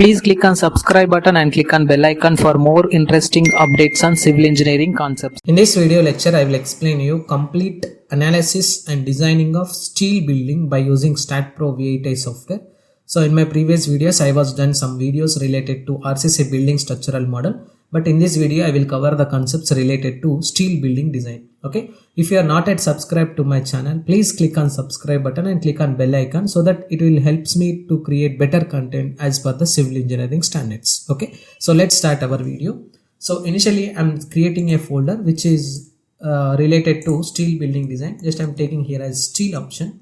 Please click on subscribe button and click on bell icon for more interesting updates on civil engineering concepts. In this video lecture, I will explain you complete analysis and designing of steel building by using StatPro V8i software. So in my previous videos, I was done some videos related to RCC building structural model. But in this video, I will cover the concepts related to steel building design. Okay. If you are not yet subscribed to my channel, please click on subscribe button and click on bell icon so that it will helps me to create better content as per the civil engineering standards. Okay. So let's start our video. So initially I'm creating a folder which is related to steel building design. Just I'm taking here as steel option.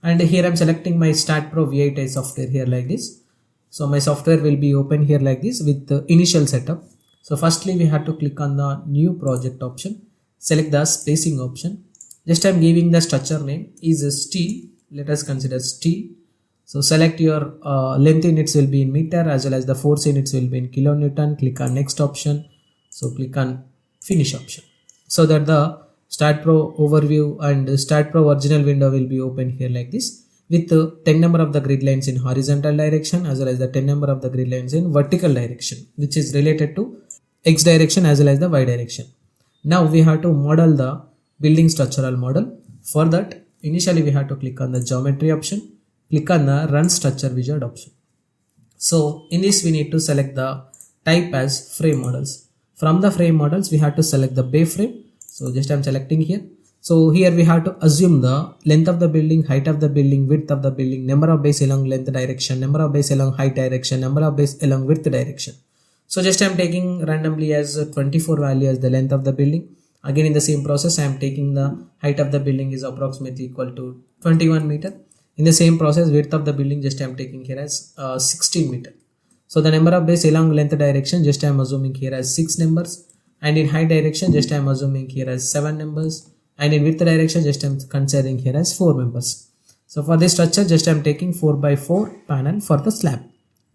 And here I'm selecting my StatPro V8i software here like this. So my software will be open here like this with the initial setup. So firstly we have to click on the new project option, select the spacing option. Just I'm giving the structure name is a steel. Let us consider steel. So select your length units will be in meter as well as the force units will be in kilonewton. Click on next option. So click on finish option so that the StatPro overview and StatPro original window will be open here like this with the 10 number of the grid lines in horizontal direction as well as the 10 number of the grid lines in vertical direction, which is related to X direction as well as the Y direction. Now we have to model the building structural model. For that, initially we have to click on the geometry option, click on the run structure wizard option. So in this we need to select the type as frame models. From the frame models we have to select the bay frame. So just I'm selecting here. So here we have to assume the length of the building, height of the building, width of the building, number of bays along length direction, number of bays along height direction, number of bays along width direction. So just I'm taking randomly as 24 value as the length of the building. Again in the same process I am taking the height of the building is approximately equal to 21 meter. In the same process width of the building just I am taking here as 16 meter. So the number of bays along length direction just I am assuming here as 6 numbers. And in height direction just I am assuming here as 7 numbers. And in width direction just I am considering here as 4 members. So for this structure just I am taking 4x4 panel for the slab.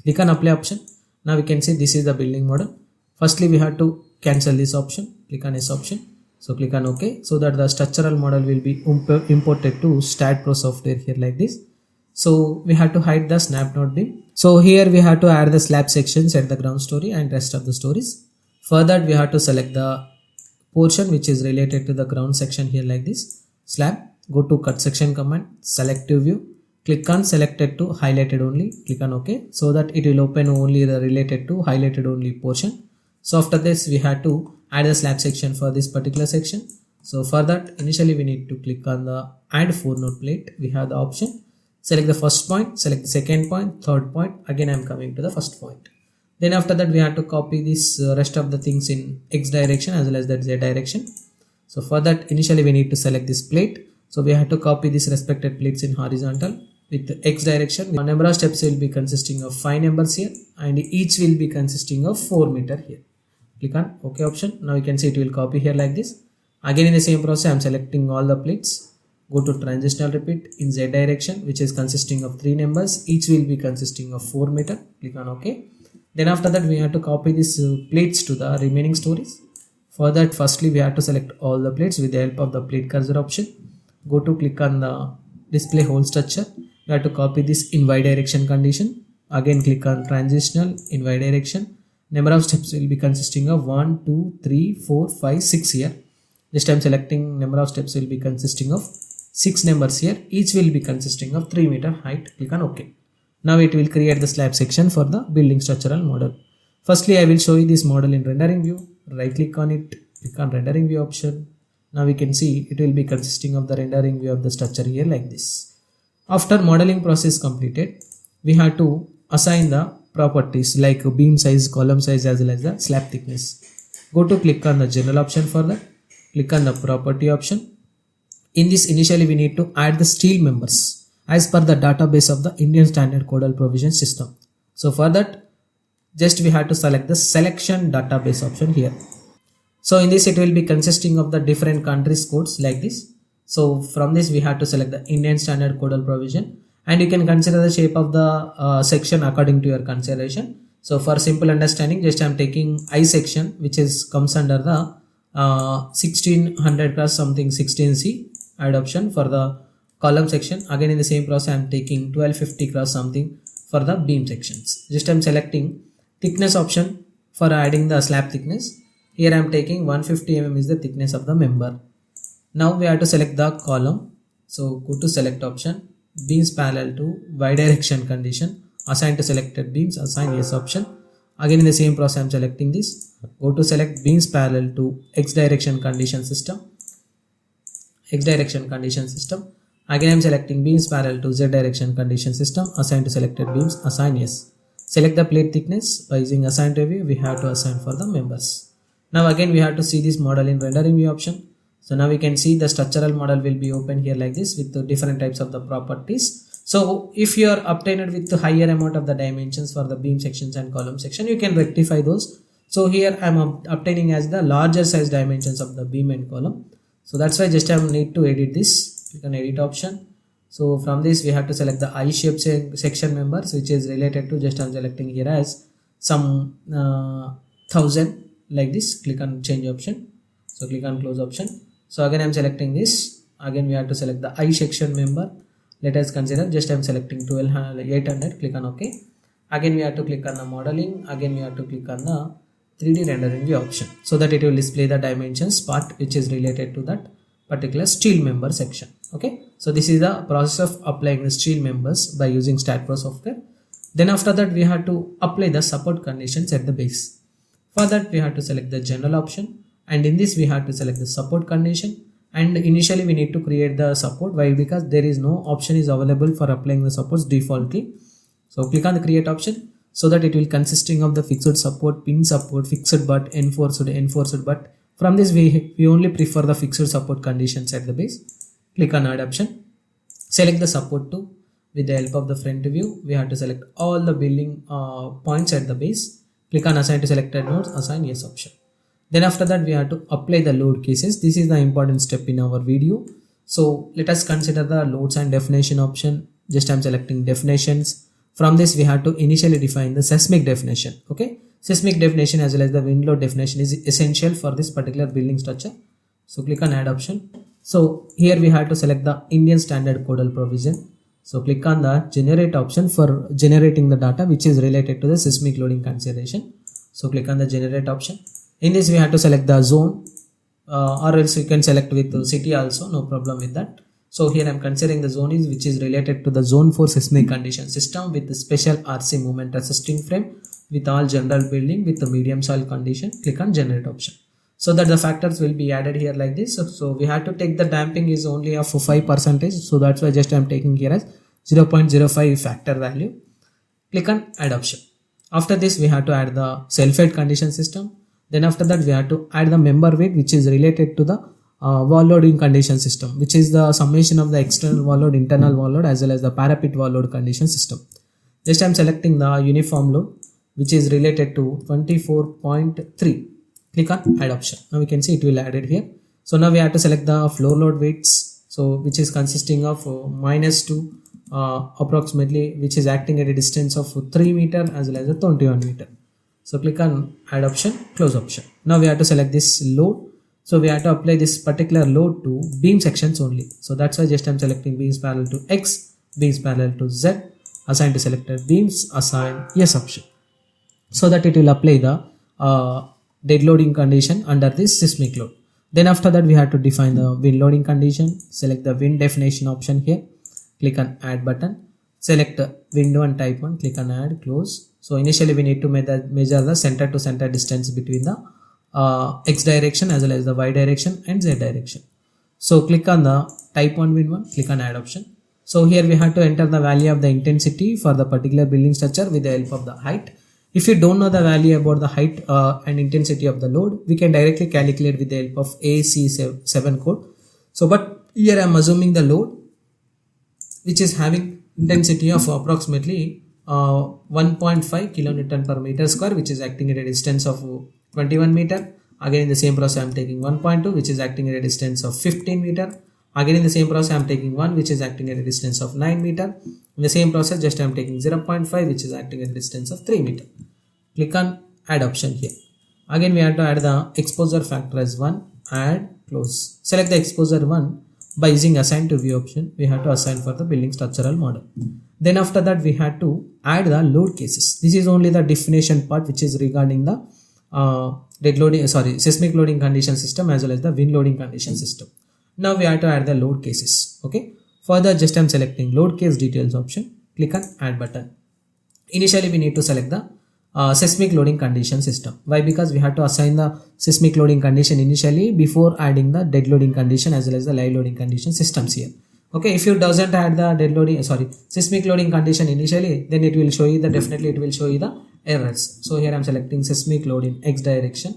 Click on apply option. Now we can see this is the building model. Firstly we have to cancel this option. Click on this option. So click on OK so that the structural model will be imported to StatPro software here like this. So we have to hide the snap node beam. So here we have to add the slab sections at the ground story and rest of the stories. For that we have to select the portion which is related to the ground section here like this. Slab, go to cut section command, selective view, click on selected to highlighted only, click on OK so that it will open only the related to highlighted only portion. So after this we have to add a slab section for this particular section. So for that initially we need to click on the add 4 node plate. We have the option, select the first point, select the second point, third point. Again I am coming to the first point. Then after that we have to copy this rest of the things in X direction as well as the Z direction. So for that initially we need to select this plate. So we have to copy these respected plates in horizontal with the X direction. The number of steps will be consisting of 5 numbers here and each will be consisting of 4 meter here. Click on OK option. Now you can see it will copy here like this. Again in the same process I am selecting all the plates. Go to transitional repeat in Z direction which is consisting of 3 numbers. Each will be consisting of 4 meter. Click on OK. Then after that we have to copy these plates to the remaining stories. For that firstly we have to select all the plates with the help of the plate cursor option. Go to click on the display whole structure. We have to copy this in Y direction condition. Again click on transitional in Y direction. Number of steps will be consisting of 1, 2, 3, 4, 5, 6 here. This time selecting number of steps will be consisting of 6 numbers here. Each will be consisting of 3 meter height. Click on OK. Now it will create the slab section for the building structural model. Firstly I will show you this model in rendering view. Right click on it, click on rendering view option. Now we can see it will be consisting of the rendering view of the structure here like this. After modeling process completed, we have to assign the properties like beam size, column size as well as the slab thickness. Go to click on the general option for that. Click on the property option. In this initially we need to add the steel members as per the database of the Indian Standard Codal Provision System. So for that just we have to select the selection database option here. So in this it will be consisting of the different countries codes like this. So from this we have to select the Indian Standard Codal Provision and you can consider the shape of the section according to your consideration. So for simple understanding just I am taking I section which is comes under the 1600 cross something 16C add option. For the column section again in the same process I am taking 1250 cross something for the beam sections. Just I'm selecting thickness option for adding the slab thickness. Here I am taking 150 mm is the thickness of the member. Now we have to select the column. So go to select option, beams parallel to y direction condition, assign to selected beams, assign yes option. Again in the same process I am selecting this. Go to select beams parallel to x direction condition system. X direction condition system. Again I am selecting beams parallel to z direction condition system, assign to selected beams, assign yes. Select the plate thickness. By using assign to view, we have to assign for the members. Now again we have to see this model in rendering view option. So now we can see the structural model will be open here like this with the different types of the properties. So if you are obtained with the higher amount of the dimensions for the beam sections and column section, you can rectify those. So here I am obtaining as the larger size dimensions of the beam and column. So that's why just I need to edit this. Click on edit option. So from this we have to select the I shape section members, which is related to, just I am selecting here as some 1000 like this. Click on change option. So click on close option. So again I am selecting this. Again we have to select the I section member. Let us consider, just I am selecting 800. Click on OK. Again we have to click on the modeling. Again we have to click on the 3D rendering view option, so that it will display the dimensions part which is related to that particular steel member section. Okay, so this is the process of applying the steel members by using StatPro software. Then after that we have to apply the support conditions at the base. For that we have to select the general option, and in this we have to select the support condition. And initially we need to create the support. Why? Because there is no option is available for applying the supports defaultly. So click on the create option, so that it will consisting of the fixed support, pin support, fixed but, enforced but. From this we only prefer the fixed support conditions at the base. Click on add option, select the support to. With the help of the front view we have to select all the building points at the base. Click on assign to selected nodes, assign yes option. Then after that we have to apply the load cases. This is the important step in our video. So let us consider the loads and definition option. Just I am selecting definitions. From this we have to initially define the seismic definition. Okay, seismic definition as well as the wind load definition is essential for this particular building structure. So click on add option. So here we have to select the Indian standard codal provision. So click on the generate option for generating the data which is related to the seismic loading consideration. So click on the generate option. In this we have to select the zone, or else you can select with the city also, no problem with that. So here I am considering the zone is which is related to the zone 4 seismic condition system with the special RC movement resisting frame with all general building with the medium soil condition. Click on generate option, so that the factors will be added here like this. So we have to take the damping is only of 5%. So that's why just I am taking here as 0.05 factor value. Click on add option. After this we have to add the self-height condition system. Then after that we have to add the member weight which is related to the wall loading condition system, which is the summation of the external wall load, internal wall load as well as the parapet wall load condition system. Just I am selecting the uniform load which is related to 24.3. Click on add option. Now we can see it will add it here. So now we have to select the floor load weights, so which is consisting of -2 approximately, which is acting at a distance of 3 meter as well as a 21 meter. So click on add option, close option. Now we have to select this load. So we have to apply this particular load to beam sections only. So that's why just I'm selecting beams parallel to X, beams parallel to Z, assign to selected beams, assign yes option. So that it will apply the dead loading condition under this seismic load. Then after that we have to define the wind loading condition. Select the wind definition option here. Click on add button. Select window and type 1. Click on add, close. So initially we need to measure the center to center distance between the X direction as well as the Y direction and Z direction. So click on the type 1 wind 1. Click on add option. So here we have to enter the value of the intensity for the particular building structure with the help of the height. If you don't know the value about the height and intensity of the load, we can directly calculate with the help of AC7 code. So but here I am assuming the load which is having intensity of approximately 1.5 kilonewton per meter square, which is acting at a distance of 21 meter. Again in the same process I am taking 1.2 which is acting at a distance of 15 meter. Again in the same process I am taking 1 which is acting at a distance of 9 meter. In the same process just I am taking 0.5 which is acting at a distance of 3 meter. Click on add option here. Again we have to add the exposure factor as 1, add, close. Select the exposure 1. By using assign to view option, we have to assign for the building structural model. Then after that we had to add the load cases. This is only the definition part which is regarding the seismic loading condition system as well as the wind loading condition system. Now we have to add the load cases. Okay, further just I'm selecting load case details option, click on add button. Initially we need to select the seismic loading condition system. Why? Because we have to assign the seismic loading condition initially before adding the dead loading condition as well as the live loading condition systems here. Okay, if you doesn't add the seismic loading condition initially, then it will show you definitely it will show you the errors. So here I'm selecting seismic load in x direction,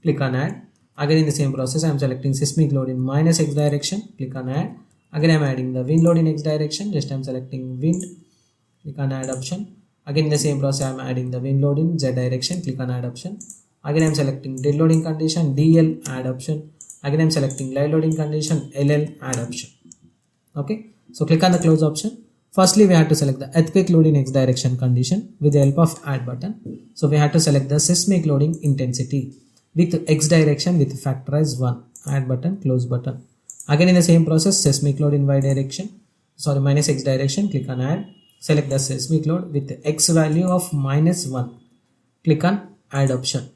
click on add. Again in the same process I'm selecting seismic load in minus x direction, click on add. Again I'm adding the wind load in x direction, just I'm selecting wind, click on add option. Again in the same process I'm adding the wind load in z direction, click on add option. Again I'm selecting dead loading condition, DL, add option. Again I'm selecting live loading condition, LL, add option. Okay, so click on the close option. Firstly we have to select the earthquake load in x direction condition with the help of add button. So we have to select the seismic loading intensity with x direction with factorize 1, add button, close button. Again in the same process seismic load in y direction, minus x direction, click on add. Select the seismic load with x value of minus 1, click on add option.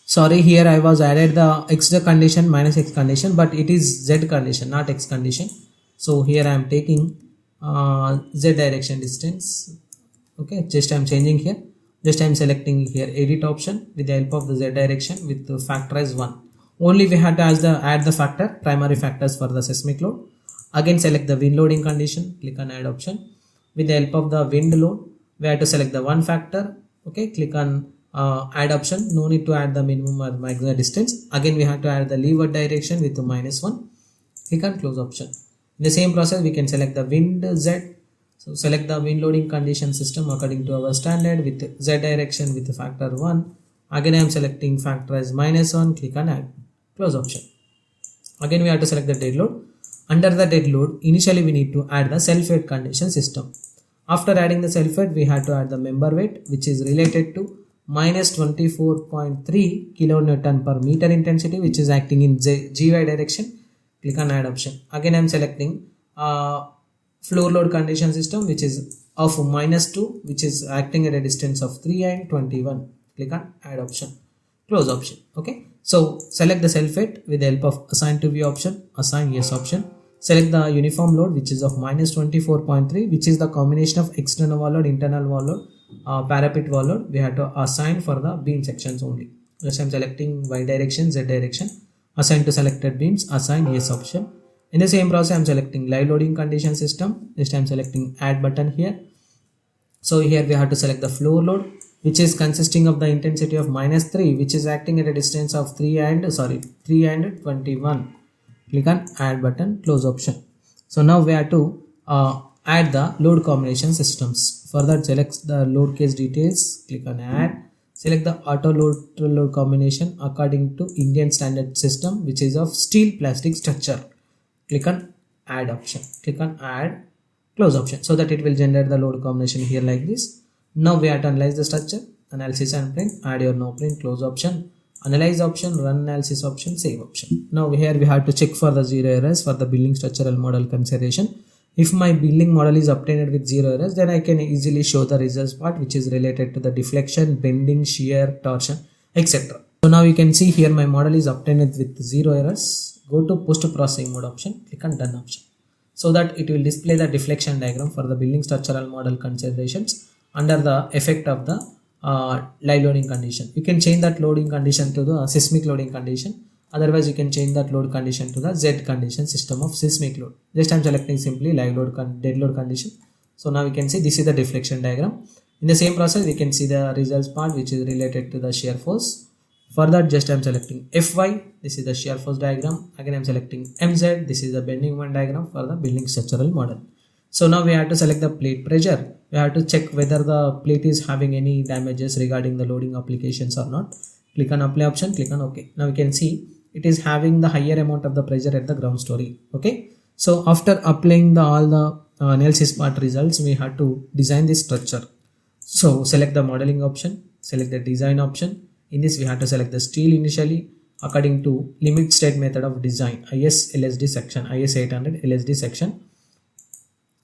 Sorry, here I was added the x condition minus x condition, but it is z condition, not x condition. So here I am taking z direction distance. Okay, just I am changing here, just I am selecting here edit option with the help of the z direction with the factorize 1. Only we had to add the factor, primary factors for the seismic load. Again select the wind loading condition, click on add option. With the help of the wind load we have to select the one factor. Okay, click on add option. No need to add the minimum or maximum distance. Again we have to add the leeward direction with the minus 1, click on close option. In the same process we can select the wind z. So select the wind loading condition system according to our standard with z direction with the factor 1. Again I am selecting factor as minus 1, click on add, close option. Again we have to select the dead load. Under the dead load initially we need to add the self weight condition system. After adding the self weight we have to add the member weight which is related to minus 24.3 kilonewton per meter intensity which is acting in GY direction, click on add option. Again I am selecting floor load condition system which is of minus 2 which is acting at a distance of 3 and 21, click on add option, close option. Okay, so select the self weight with the help of assign to view option, assign yes option. Select the uniform load which is of minus 24.3 which is the combination of external wall load, internal wall load, parapet wall load. We have to assign for the beam sections only. Just I am selecting y direction, z direction, assign to selected beams, assign yes option. In the same process I am selecting live loading condition system. Just I am selecting add button here. So here we have to select the floor load which is consisting of the intensity of minus 3 which is acting at a distance of 3 and 21. Click on add button, close option. So now we have to add the load combination systems. Further select the load case details, click on add. Select the auto load combination according to Indian standard system which is of steel plastic structure. Click on add option, click on add, close option, so that it will generate the load combination here like this. Now we have to analyze the structure, analysis and print, add or no print, close option, analyze option, run analysis option, save option. Now here we have to check for the zero errors for the building structural model consideration. If my building model is obtained with zero errors, then I can easily show the results part which is related to the deflection, bending, shear, torsion, etc. So now you can see here my model is obtained with zero errors. Go to post processing mode option, click on done option, so that it will display the deflection diagram for the building structural model considerations under the effect of the live loading condition. You can change that loading condition to the seismic loading condition. Otherwise you can change that load condition to the Z condition system of seismic load. Just I am selecting simply live load dead load condition. So now we can see this is the deflection diagram. In the same process we can see the results part which is related to the shear force. For that just I am selecting Fy, this is the shear force diagram. Again I am selecting Mz, this is the bending moment diagram for the building structural model. So now we have to select the plate pressure. We have to check whether the plate is having any damages regarding the loading applications or not. Click on apply option, click on OK. Now we can see it is having the higher amount of the pressure at the ground story. Okay, so after applying all the analysis part results, we have to design this structure. So select the modeling option, select the design option. In this we have to select the steel initially according to limit state method of design, IS LSD section, IS 800 LSD section.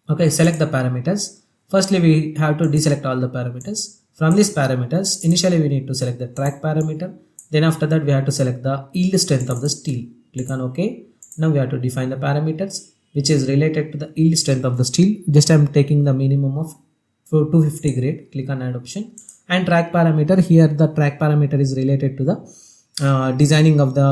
Okay, select the parameters. Firstly, we have to deselect all the parameters. From these parameters, initially we need to select the track parameter. Then after that, we have to select the yield strength of the steel. Click on OK. Now we have to define the parameters which is related to the yield strength of the steel. Just I am taking the minimum of 250 grade. Click on add option. And track parameter, here the track parameter is related to the designing of the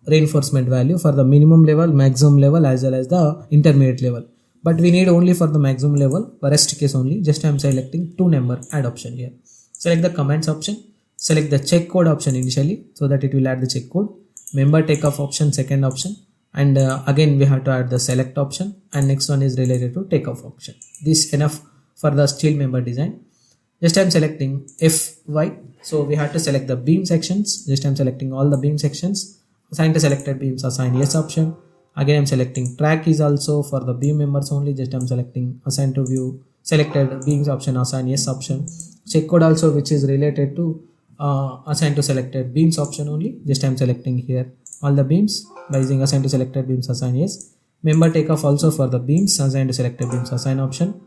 reinforcement value for the minimum level, maximum level as well as the intermediate level. But we need only for the maximum level, for rest case only. Just I am selecting 2 number add option here. Select the comments option. Select the check code option initially so that it will add the check code. Member takeoff option, second option. And again we have to add the select option. And next one is related to takeoff option. This enough for the steel member design. Just I am selecting FY. So we have to select the beam sections. Just I am selecting all the beam sections. Assign to selected beams, assign yes option. Again I am selecting track is also for the beam members only. Just I am selecting assign to view selected beams option, assign yes option. Check code also which is related to assign to selected beams option only. Just I am selecting here all the beams by using assign to selected beams, assign yes. Member takeoff also for the beams, assign to selected beams, assign option.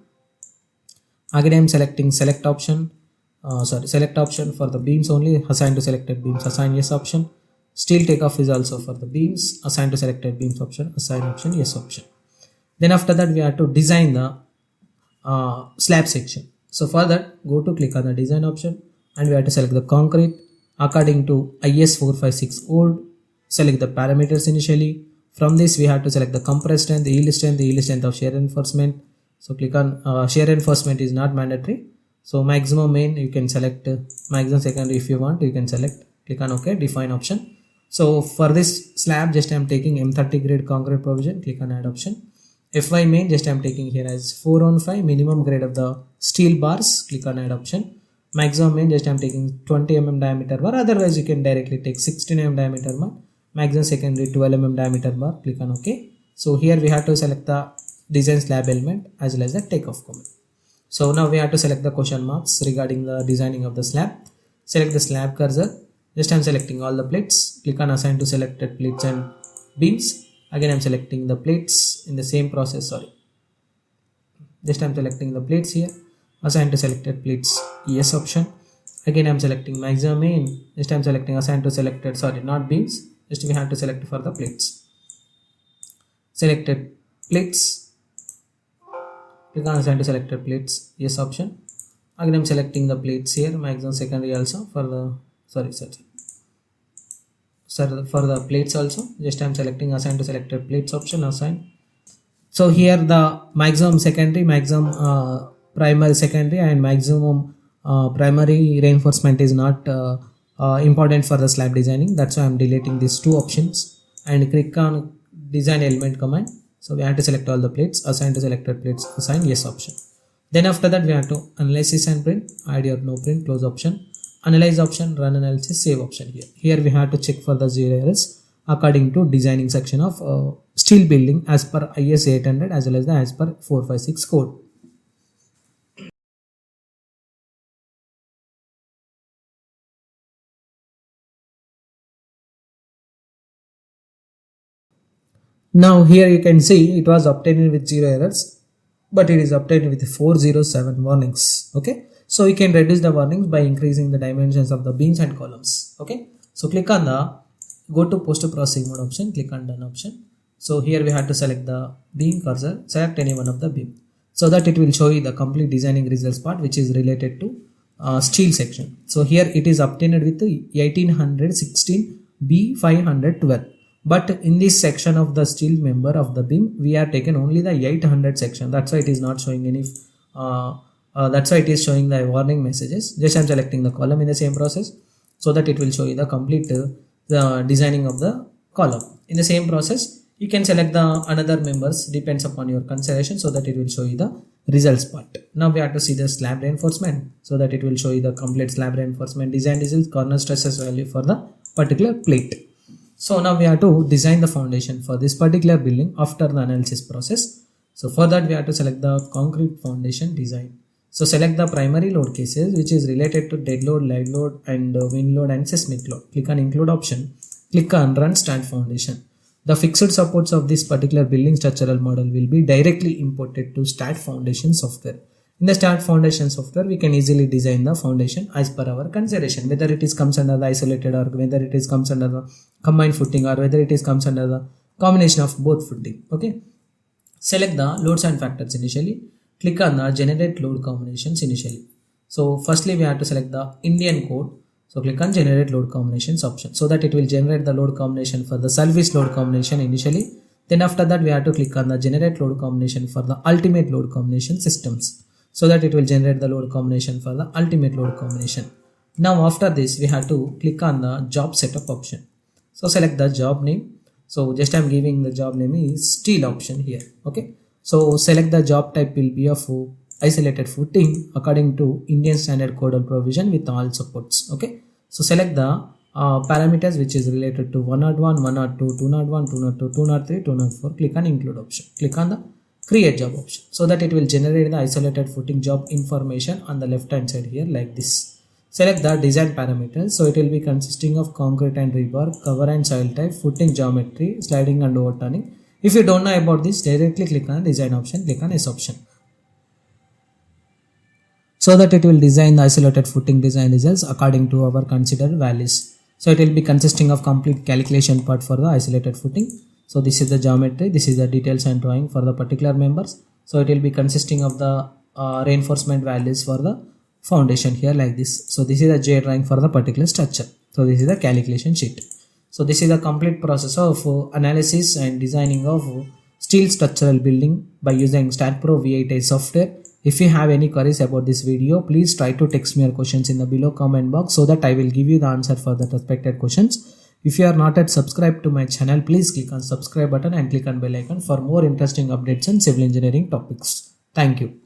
Again I am selecting select option, select option for the beams only, assign to selected beams, assign yes option. Steel takeoff is also for the beams, assign to selected beams option, assign option, yes option. Then after that we have to design the slab section. So for that, go to click on the design option and we have to select the concrete according to IS 456 code. Select the parameters initially. From this we have to select the compressed strength, the yield strength of shear reinforcement. So click on shear reinforcement is not mandatory. So maximum main you can select, maximum secondary if you want you can select. Click on OK, define option. So for this slab just I am taking M30 grade concrete provision. Click on add option. FY main just I am taking here as 4 on 5 minimum grade of the steel bars. Click on add option. Maximum main just I am taking 20 mm diameter bar. Otherwise you can directly take 16 mm diameter bar. Maximum secondary 12 mm diameter bar. Click on OK. So here we have to select the design slab element as well as the takeoff comment. So now we have to select the question marks regarding the designing of the slab. Select the slab cursor. Just I am selecting all the plates. Click on assign to selected plates and beams. Again I am selecting the plates in the same process. Just I am selecting the plates here. Assign to selected plates, yes option. Again I am selecting maximum main. Just I am selecting assign to selected, not beams. Just we have to select for the plates. Selected plates. Click on assign to selected plates, yes option. Again I am selecting the plates here, maximum secondary also for the for the plates also. Just I am selecting assign to selected plates option, assign. So here the maximum secondary, maximum primary secondary and maximum primary reinforcement is not important for the slab designing. That's why I am deleting these two options and click on design element command. So we have to select all the plates, assign to selected plates, assign yes option. Then after that we have to analysis and print, ID or no print, close option. Analyze option, run analysis, save option here. Here we have to check for the 0 errors according to designing section of steel building as per IS 800 as well as the as per 456 code. Now here you can see it was obtained with 0 errors, but it is obtained with 407 warnings. Okay. So you can reduce the warnings by increasing the dimensions of the beams and columns. Okay. So click on the go to post processing mode option, click on done option. So here we have to select the beam cursor, select any one of the beam so that it will show you the complete designing results part which is related to steel section. So here it is obtained with 1816 B512. But in this section of the steel member of the beam, we have taken only the 800 section. That's why it is not showing any, that's why it is showing the warning messages. Just I am selecting the column in the same process so that it will show you the complete designing of the column. In the same process, you can select the another members, depends upon your consideration, so that it will show you the results part. Now we have to see the slab reinforcement so that it will show you the complete slab reinforcement, design results, corner stresses value for the particular plate. So now we have to design the foundation for this particular building after the analysis process. So for that we have to select the concrete foundation design. So select the primary load cases which is related to dead load, live load and wind load and seismic load. Click on include option. Click on run start foundation. The fixed supports of this particular building structural model will be directly imported to STAT foundation software. In the start foundation software, we can easily design the foundation as per our consideration, whether it is comes under the isolated or whether it is comes under the combined footing or whether it is comes under the combination of both footing. Okay, select the loads and factors initially, click on the generate load combinations initially. So firstly we have to select the Indian code, so click on generate load combinations option, so that it will generate the load combination for the service load combination initially. Then after that we have to click on the generate load combination for the ultimate load combination systems, so that it will generate the load combination for the ultimate load combination. Now after this we have to click on the job setup option. So select the job name. So just I'm giving the job name is steel option here. Okay, so select the job type will be of isolated footing according to Indian standard codal provision with all supports. Okay, so select the parameters which is related to 101, 102, 201, 202, 203, 204. Click on include option, click on the create job option, so that it will generate the isolated footing job information on the left hand side here like this. Select the design parameters, so it will be consisting of concrete and rebar, cover and soil type, footing geometry, sliding and overturning. If you don't know about this, directly click on design option, click on yes option, so that it will design the isolated footing design results according to our considered values. So it will be consisting of complete calculation part for the isolated footing. So this is the geometry, this is the details and drawing for the particular members. So it will be consisting of the reinforcement values for the foundation here like this. So this is the J drawing for the particular structure. So this is the calculation sheet. So this is the complete process of analysis and designing of steel structural building by using StatPro V8i software. If you have any queries about this video, please try to text me your questions in the below comment box, so that I will give you the answer for the respected questions. If you are not yet subscribed to my channel, please click on subscribe button and click on bell icon for more interesting updates on civil engineering topics. Thank you.